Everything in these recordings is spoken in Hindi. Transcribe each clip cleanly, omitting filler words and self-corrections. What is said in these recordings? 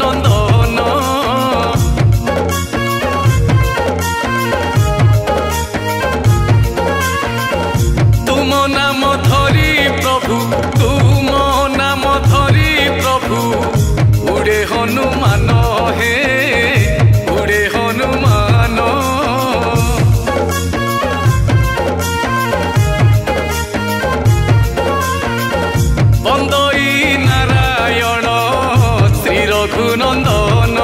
रघुनंदन तुम नाम धरी प्रभु तुम नाम धरी प्रभु उड़े हनुमान हे उड़े हनुमान बंदई नारायण श्री रघुनंदन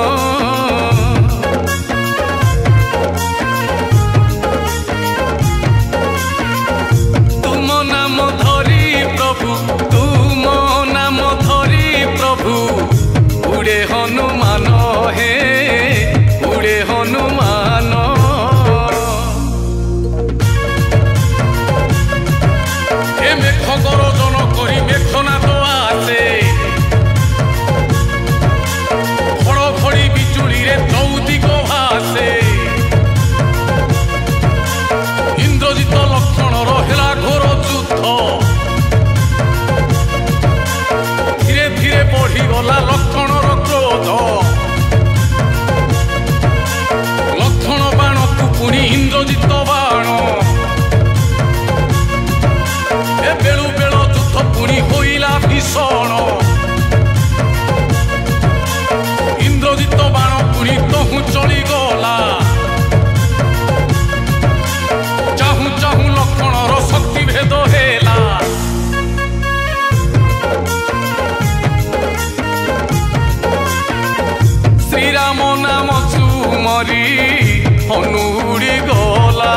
तुम नाम धरी प्रभु तुम नाम धरी प्रभु उड़े हनुमान हे उड़े हनुमान ए मेघ गरजन करी मेघनाद आसे घड़घड़ी बिजुली रे चौदिग भासे इंद्रजित लक्षण रहा घोर युद्ध धीरे धीरे बढ़ीगला लक्षण क्रोध लक्षण बाण को पुणी इंद्रजित बाण ए बेलु बेल युद्ध पुणी होइला भीषण इंद्रजित बाण पुणी तहु चली गला चाहू चाहू लक्षणर शक्ति भेद हेला श्रीराम नाम सुमरी हनुड़ी गला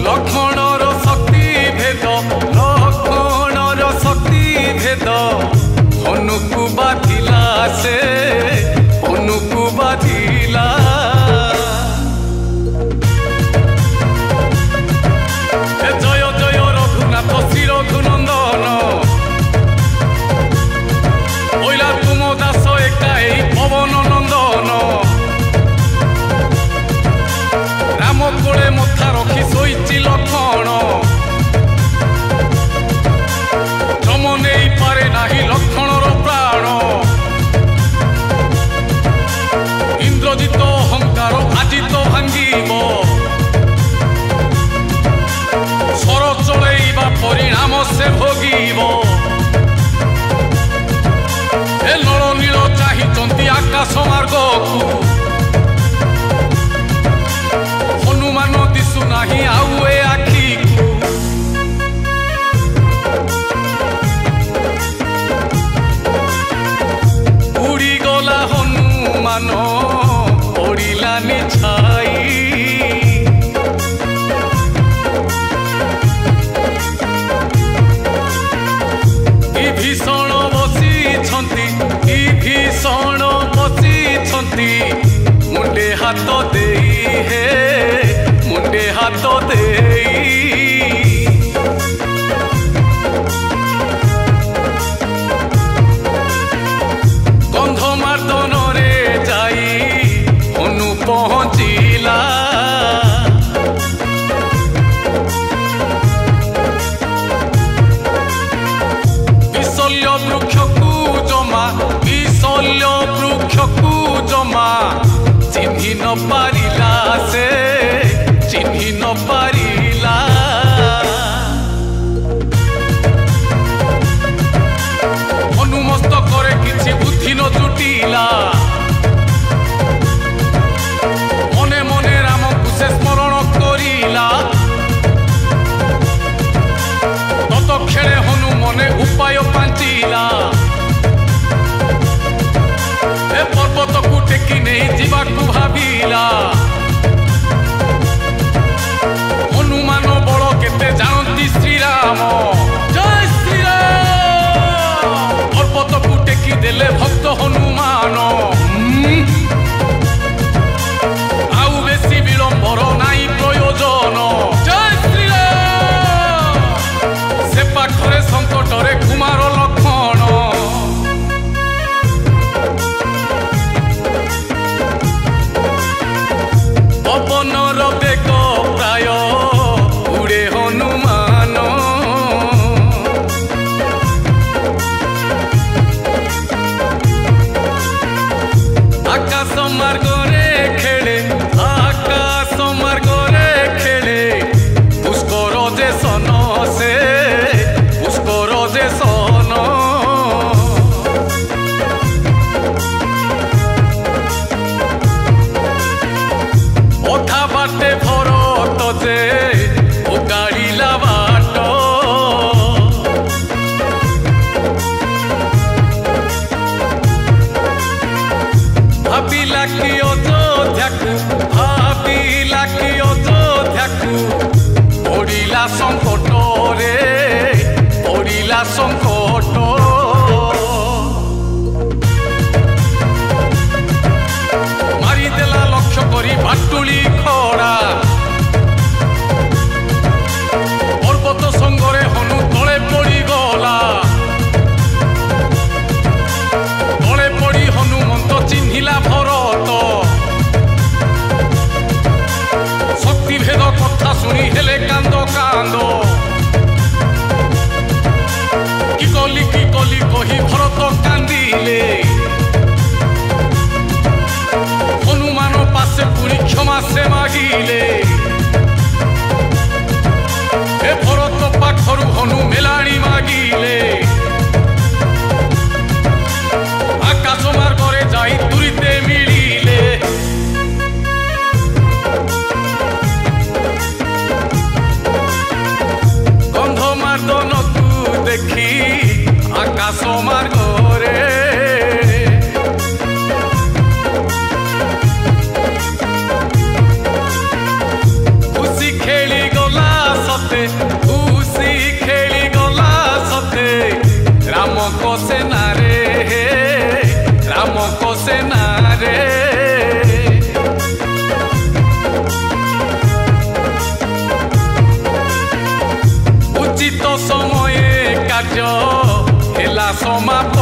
लक्षणर शक्ति भेद लक्षणर शक्ति भेद हनुकु बाधिला से हनुकु बाधिला जय जय रघुनाथ श्री रघुनंदन ओइला तुम दास एकाई पवन नंदन राम कोले मथा रखी शोची लक्षण जम नहीं पारे नाही लक्षणर प्राण इंद्रजित अहंकार आज तो भांगिब सर चलैबा परिणाम से भोगिब ए नल नील चाहिए आकाश मार्ग को हनुमान दिशु नाही आउ ए आखि को उड़ी गला हनुमान पड़िलानी छाई भीषण बसी भीषण बसी मुंडे हाथ दे हे मुंडे हाथ दे गंधमार्दन रे जाई हनु पहुँचिला विशल्य वृक्ष को जमा विशल्य वृक्ष को जमा चिन्हि न पारिला से चिन्हि न पारिला हनुमस्तक किछि बुद्धि न जुटिला मने मने राम को से स्मरण करिला तत खेले हनु मने उपाय पांचिला ए पर्वत को टेकी नहीं जीवा को भाविला हनुमान बल केते जानती श्रीराम जय श्रीराम पर्वत को टेकी देले भक्त हनुमान आउ बेसी विलंबर नाई प्रयोजन जय श्रीराम से पाखरे संकटरे कुमार लक्षण संकटरे पड़िला संकट मारिदेला लक्ष्य करी बाटुली खड़ा पर्वत संगरे हनु तले पड़ी गला तले पड़ी हनुमंत चिन्हिला भरत शक्ति भेद कथा शुणी हेले कांद कांद कि कली कही भरत कांदिले हनुमान पासे पुणी क्षमा से मागिले ए भरत पाखरु हनु मेलाणी मागिले आकाश मार्गरे जाई तुरीते मिलिले गंधमार्दन तू देखी आकाश मार्गरे खुशी खेली गला सते खुशी खेली गला सते राम को सेना रे राम को सेना रे उचित समय कार्य हेला समाप्त